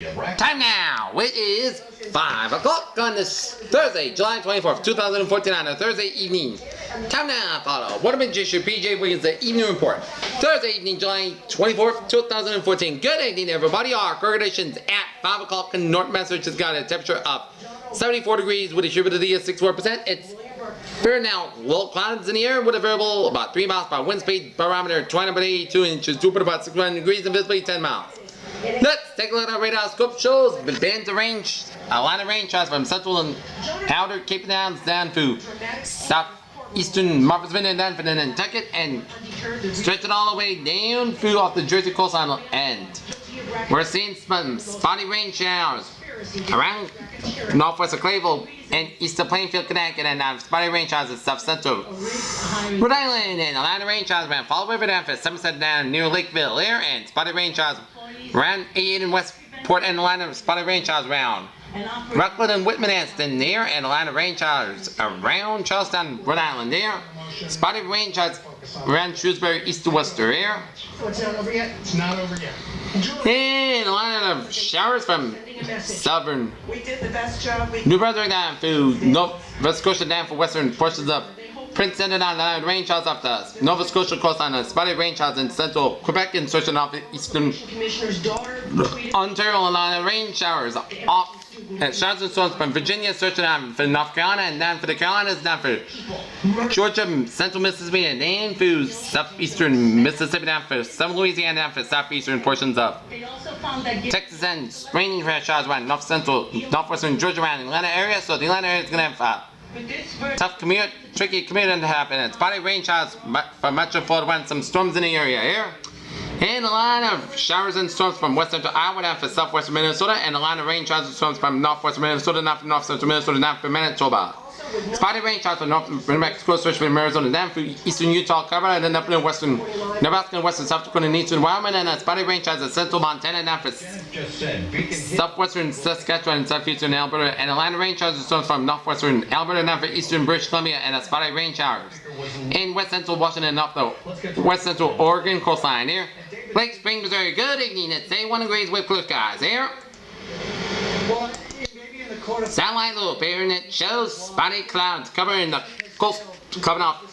Time now! It is 5 o'clock on this Thursday, July 24th, 2014 on a Thursday evening. Time now, follow What Magician PJ Wiggins, the evening report. Thursday evening, July 24th, 2014. Good evening, everybody. Our conditions at 5 o'clock in North Massachusetts got a temperature of 74 degrees with a humidity of 64%. It's fair now, low clouds in the air with a variable about 3 miles per wind speed, barometer 20.82 inches, Jupiter about 61 degrees, and visibility 10 miles. Let's take a look at our radar scope shows. The bands of range, a line of range charts from central and outer Cape Downs down to southeastern Martha's Vineyard down for Nantucket and stretching all the way down through off the Jersey coastline end. We're seeing some spotty rain showers around northwest of Clayville and east of Plainfield, Connecticut, and spotty rain showers in south central Rhode Island, and a line of rain showers around Fall River down for Somerset down near Lakeville there, and spotty rain showers around 88 in Westport, and a line of spotty rain showers around Rockland and Whitman Aston there, and a line of rain showers around Charlestown, Rhode Island there. Spotty rain showers around Shrewsbury, east to Worcester there. It's not over yet. It's not over yet. And a line of showers from southern New Brunswick down to Nova Scotia down for western portions of Prince Edward on the line of rain showers off the Nova Scotia coast on the spotty rain showers in central Quebec and searching off the eastern Ontario, and line of rain showers off and showers and storms from Virginia, searching on for North Carolina, and down for the Carolinas, down for Georgia, central Mississippi, and down through southeastern Mississippi, down for southern Louisiana, down for southeastern portions of Texas, and raining showers around north central, northwestern Georgia, around the Atlanta area. So the Atlanta area is going to have tough commute, tricky commute to happen, and spotty rain showers for much of Florida, and some storms in the area here. And a line of showers and storms from west central Iowa down for southwestern Minnesota, and a line of rain showers and storms from northwestern Minnesota down for north central Minnesota down for Manitoba. Spotty rain showers from north New Mexico, switching from Arizona down through eastern Utah, Colorado, and then up in western Nebraska and western South Dakota and eastern Wyoming, and a spotty rain showers in central Montana down for southwestern Saskatchewan and southeastern Alberta, and a line of rain showers and storms from northwestern Alberta down for eastern British Columbia, and a spotty rain showers in west central Washington up the west central Oregon coastline here. Lake Spring, Missouri. Good evening. It's 81 degrees with blue skies here. Satellite loop here, and it shows spotty clouds covering the coast, coming up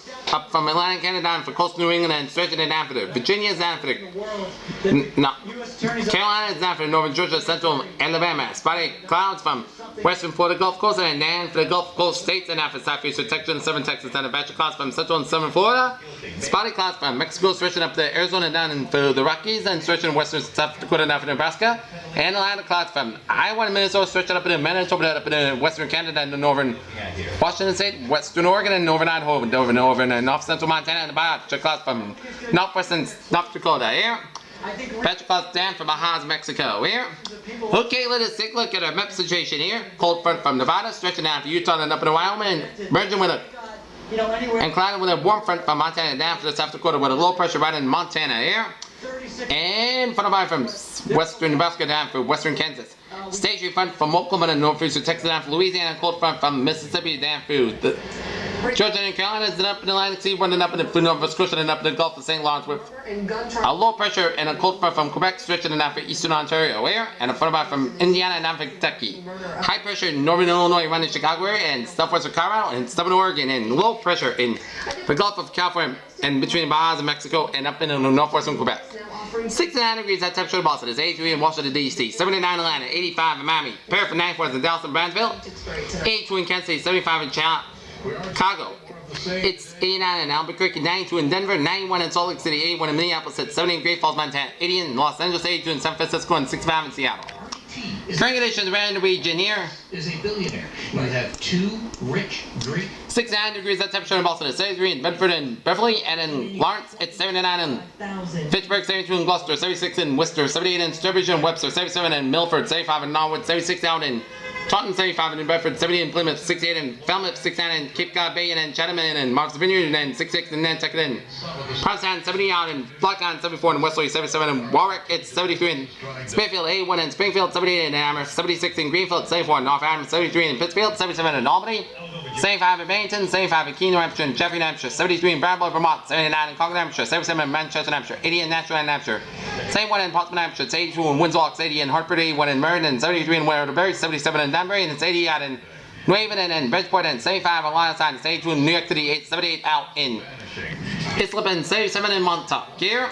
from Atlantic Canada down for coastal New England and stretching it down for the Virginia's down for the Carolinas down for northern Georgia, central Alabama. Spotty clouds from western Florida Gulf Coast and down for the Gulf Coast states and down for southeastern Texas and southern Texas, and a batch of clouds from central and southern Florida. Spotty clouds from Mexico stretching up to Arizona down into the Rockies and stretching western South Dakota down for Nebraska. And a line of clouds from Iowa and Minnesota stretching up into Manitoba, up into western Canada and the northern Washington State, western Oregon and northern Idaho, northern and north central Montana, and a batch of clouds from northwestern North Dakota here. Batch of clouds down from Bahamas, Mexico here. Okay, let us take a look at our map situation here. Cold front from Nevada stretching down to Utah and up into Wyoming, and merging with and clouded with a warm front from Montana down to South Dakota with a low pressure right in Montana here. And followed by from western Nebraska down for western Kansas. Stationary front from Oklahoma and northeastern Texas down for Louisiana, cold front from Mississippi down through the Georgia and Carolinas, and up in the Atlantic Sea, running up in the Nova Scotia and up in the Gulf of St. Lawrence with a low pressure and a cold front from Quebec stretching down for eastern Ontario here, and a followed by from Indiana and down for Kentucky. High pressure in northern Illinois running Chicago area and southwestern Colorado and southern Oregon, and low pressure in the Gulf of California and between Bahamas and Mexico and up in the northwestern Quebec. 69 degrees at temperature in Boston. It's 83 in Washington, D.C. 79 in Atlanta, 85 in Miami. Paraffin 94 in Dallas and Brownsville. 82 in Kansas City, 75 in Chicago. It's 89 in Albuquerque, 92 in Denver, 91 in Salt Lake City, 81 in Minneapolis, 70 in Great Falls, Montana, 80 in Los Angeles, 82 in San Francisco, and 65 in Seattle. Current conditions around the region here. Is a billionaire. You have two rich Greek. 69 degrees at temperature in Boston. It's 73 in Bedford and Beverly, and in Lawrence it's 79 in Pittsburgh, 72 in Gloucester, 76 in Worcester, 78 in Sturbridge and Webster, 77 in Milford, 75 in Norwood, 76 out in Taunton, 75 in New Bedford, 70 in Plymouth, 68 in Falmouth, 69 in Cape Cod Bay, and in Chatham, and in Martha's Vineyard, and 66 in Nantucket, and Provincetown, 70 out in Blocktown, 74 in Wesley, 77 in Warwick, it's 73 in Springfield, 81 in Springfield, 78 in Amherst, 76 in Greenfield, 74 in North Adams, 73 in Pittsfield, 77 in Albany, 75 in Bennington, 75 in Keene, New Hampshire, and Jeffrey, New Hampshire, 73 in Bramble, Vermont, 79 in Concord, New Hampshire, 77 in Manchester, New Hampshire, 80 in Nashua, New Hampshire, 71 in Portsmouth, New Hampshire, 82 in Windsor, 80 in Hartford, 81 in Meriden, 73 in Waterbury, 77 in Danbury, and it's 80 out in New Haven and in Bridgeport, and 75 in Lionside, and 82 in New York City, 78 out in Islip, and 77 in Montauk. Here.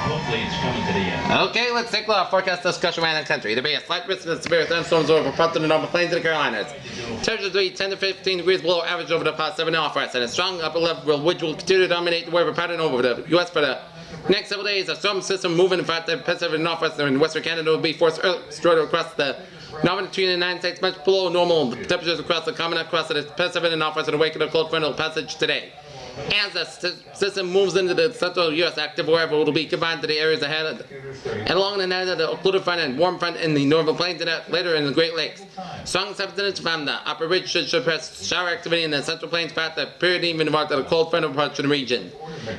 Hopefully it's coming to the end. Okay, let's take a look at forecast discussion around the country. There will be a slight risk of severe thunderstorms over parts of the Northern Plains and the Carolinas. Temperatures will be 10 to 15 degrees below average over the past 7 hours west, and a strong upper level which will continue to dominate the weather pattern over the U.S. for the next several days. A storm system moving in front of the Pacific Northwest and Western Canada will be forced straight across the northern between the United States, much below normal temperatures across the common across the Pacific and Northwest in the wake of the cold frontal passage today. As the system moves into the central U.S. active weather, it will be confined to the areas ahead of and along the net of the occluded front and warm front in the northern plains and later in the Great Lakes. Strong subsidence from the upper ridge should suppress shower activity in the central plains path the period even marked the cold frontal approach to the region.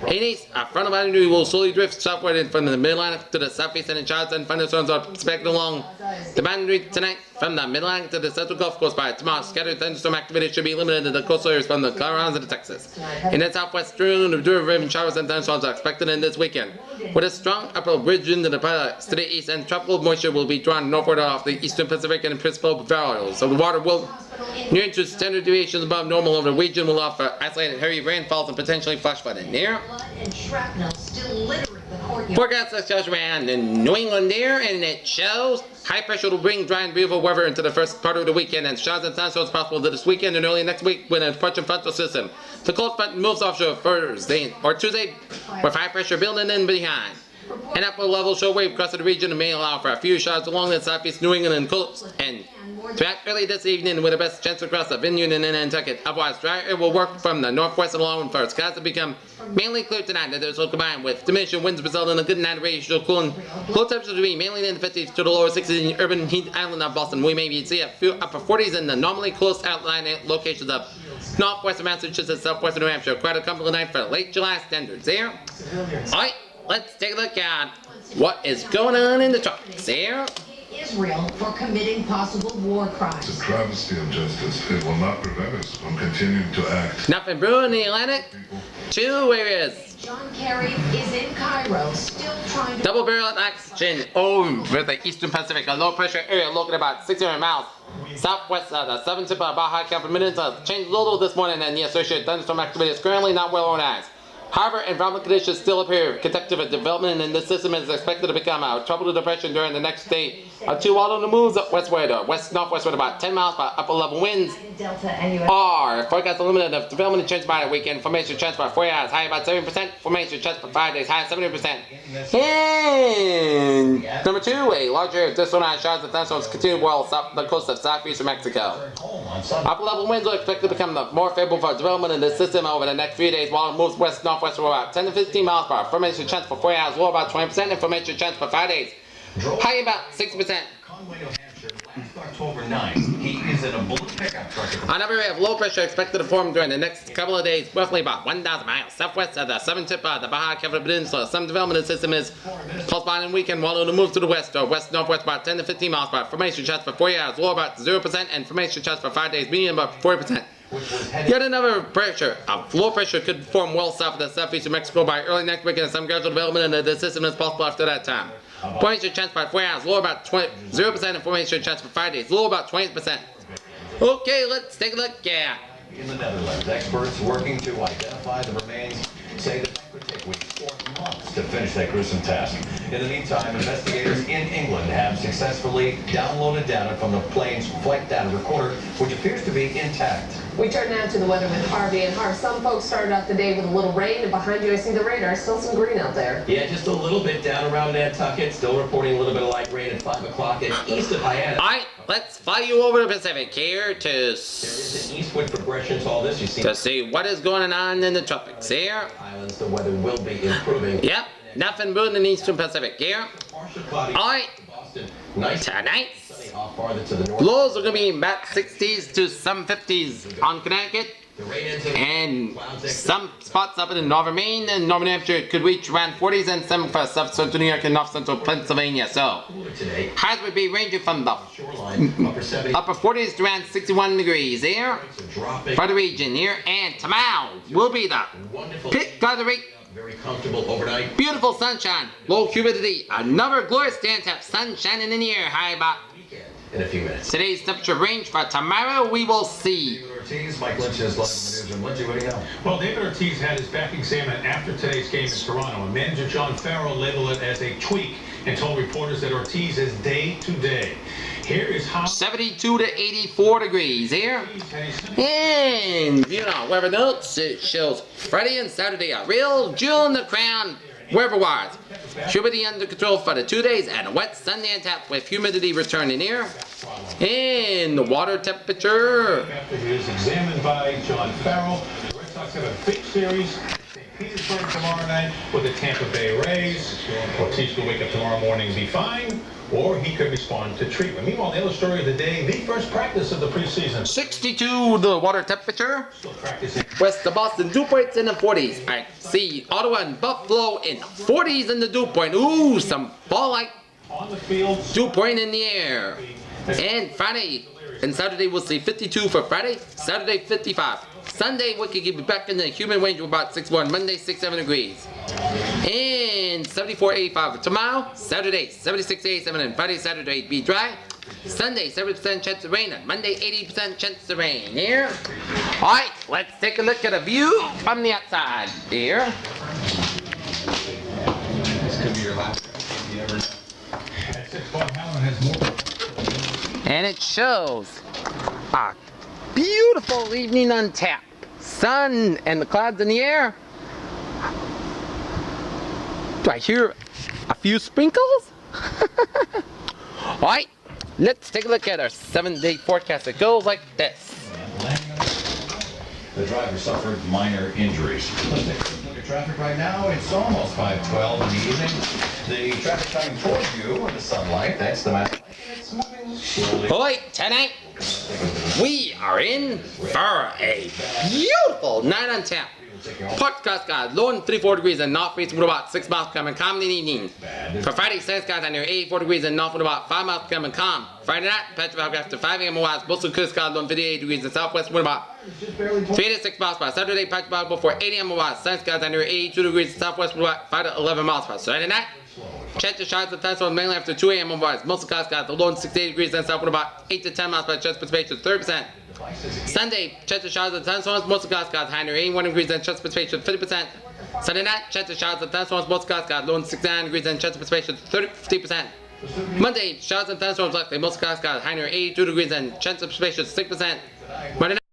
In east, a frontal boundary will slowly drift southward from the mid-Atlantic to the southeast, and the showers and thunderstorms are expected along the boundary tonight from the mid-Atlantic to the central Gulf Coast. By tomorrow, scattered thunderstorm activity should be limited to the coastal areas from the Carolinas to Texas. In the southwestern, the derivative showers and thunderstorms are expected in this weekend. With a strong upper ridge into the to the east, and tropical moisture will be drawn northward off the eastern Pacific and principal valleys. So the water will near to standard deviations above normal over the region will offer isolated heavy rainfalls and potentially flash flooding. There. Forecast that shows around in New England there, and it shows high pressure will bring dry and beautiful weather into the first part of the weekend, and showers and thunderstorms possible this weekend and early next week with an approaching frontal system. The cold front moves offshore Thursday or Tuesday with high pressure building in behind. An upper level show wave across the region may allow for a few showers along the southeast New England and coast, and throughout early this evening with the best chance across the Vineyard and Nantucket. Otherwise, dry air will work from the northwest along for skies to become mainly clear tonight. This will combine with diminishing winds resulting in a good night ratio cooling. Low temperatures will be mainly in the 50s to the lower 60s in the urban heat island of Boston. We may see a few upper 40s in the normally close outlying locations of northwestern Massachusetts, southwestern New Hampshire. Quite a comfortable night for late July standards there. Alright, let's take a look at what is going on in the tropics there. Israel for committing possible war crimes. It's a travesty of justice. It will not prevent us from continuing to act. Nothing brewing in the Atlantic. 2 areas. John Kerry is in Cairo, still trying to... Double barrel oxygen over the eastern Pacific. A low pressure area located about 600 miles southwest of the southern tip of Baja California Peninsula. Changed a little this morning, and the associated thunderstorm activity is currently not well organized. However, environmental conditions still appear conducive to development, and this system is expected to become a tropical depression during the next day or two, although the moves westward or west-northwest with about 10 miles by upper level winds are forecast limited of development and change by the weekend. Formation chance by 4 hours, high about 70%. Formation chance for 5 days, high 70%. And number 2, a larger disorganized showers and thunderstorms continue well south the coast of southeastern Mexico. Upper level winds are expected to become more favorable for development in this system over the next few days, while it moves west-northwest for about 10 to 15 miles per hour. Formation chance for 4 hours, low about 20%, and formation chance for 5 days, high about 6%. October 9th, he is in a blue pickup truck. On every area of low pressure expected to form during the next couple of days, roughly about 1,000 miles southwest of the southern tip of the Baja California Peninsula. Some development of the system is corresponding weekend, while it will move to the west or west-northwest about 10 to 15 miles per hour. Formation chance for 4 hours, low about 0%, and formation chance for 5 days, medium about 40%. Yet another pressure, low pressure could form well south of the southeast of Mexico by early next week, and some gradual development in the system is possible after that time. Formation chance by 4 hours, low about 0%, and formation chance for 5 days, low about 20%. Okay, let's take a look at. In the Netherlands, experts working to identify the remains say that it could take weeks or months to finish that gruesome task. In the meantime, investigators in England have successfully downloaded data from the plane's flight data recorder, which appears to be intact. We turn now to the weather with Harvey. And Harv, some folks started out the day with a little rain, and behind you I see the radar. Still some green out there. Yeah, just a little bit down around Nantucket. Still reporting a little bit of light rain at 5 o'clock and east of Hyannis. Alright, let's fly you over the Pacific here to There is an eastward progression to all this. You see to see what is going on in the tropics here. islands, the weather will be improving. Yep, nothing brewing in the eastern Pacific here. Alright, Nice tonight. sunny off farther to the north. Lows are going to be about 60s to some 50s on Connecticut. And some spots up in the northern Maine and northern New Hampshire could reach around 40s and some for south central New York and north central Pennsylvania. So highs would be ranging from the upper 40s to around 61 degrees here for the region here. And tomorrow will be the pick of the week. Very comfortable overnight. Beautiful sunshine, low humidity, another glorious day and have sun shining in the air. High about In a few minutes. today's temperature range for tomorrow. We will see. Ortiz, Mike Lynch is live in the newsroom. Lynchy, what do you know? Well, David Ortiz had his back examined after today's game in Toronto, and manager John Farrell labeled it as a tweak and told reporters that Ortiz is day to day. Here is how 72 to 84 degrees here. And, you know, weather notes, it shows Friday and Saturday a real jewel in the crown weather-wise. Humidity under control for the 2 days and a wet Sunday on tap with humidity returning here. And the water temperature. after he is examined by John Farrell. The Red Sox have a big series. St. Petersburg tomorrow night with the Tampa Bay Rays. Ortiz could wake up tomorrow morning and be fine, or he could respond to treatment. Meanwhile, the other story of the day, the first practice of the preseason. 62 the water temperature. Still practicing. West of Boston, dew points in the 40s. I see Ottawa and Buffalo in 40s in the dew point. Ooh, some fall-like On the field. dew point in the air. And Friday and Saturday we'll see 52 for Friday, Saturday 55. Sunday we could be back in the humid range of about 61, Monday 67 degrees. And 74, 85 for tomorrow, Saturday 76, 87, and Friday, Saturday be dry. Sunday 70% chance of rain, and Monday 80% chance of rain here. Alright, let's take a look at a view from the outside here. This could be your last. You never know. At 6 o'clock, Howland has more. And it shows a beautiful evening on tap. Sun and the clouds in the air. Do I hear a few sprinkles? Alright, let's take a look at our 7-day forecast. It goes like this. The driver suffered minor injuries. Let's take a look at traffic right now. It's almost 5:12 in the evening. The traffic coming towards you in the sunlight. That's the map. It's moving slowly. Alright, tonight we are in for a beautiful night on tap. Podcast guys, low in 34 degrees and north east with about 6 miles coming calm in the evening. For Friday, Saturday skies under 84 degrees and north with about 5 miles coming calm. Friday night, Petrol after 5 a.m. west, mostly clear skies low in 58 degrees and southwest with about 3 to 6 miles per hour. Saturday, Petrol before 8 a.m. west, sun skies under 82 degrees and southwest with about 5 to 11 miles per hour. Saturday night, check the showers of thunderstorms mainly after 2 a.m. west, mostly clear skies low in 68 degrees and south with about 8 to 10 miles per hour. Chance precipitation 30%. Sunday, chance of showers and thunderstorms, mostly clouds high near 81 degrees and chance of precipitation 50%. Sunday night, chance of showers and thunderstorms, mostly clouds low in 69 degrees and chance of precipitation 50%. Monday, showers and thunderstorms likely, mostly clouds high near 82 degrees and chance of precipitation 6%. Monday night,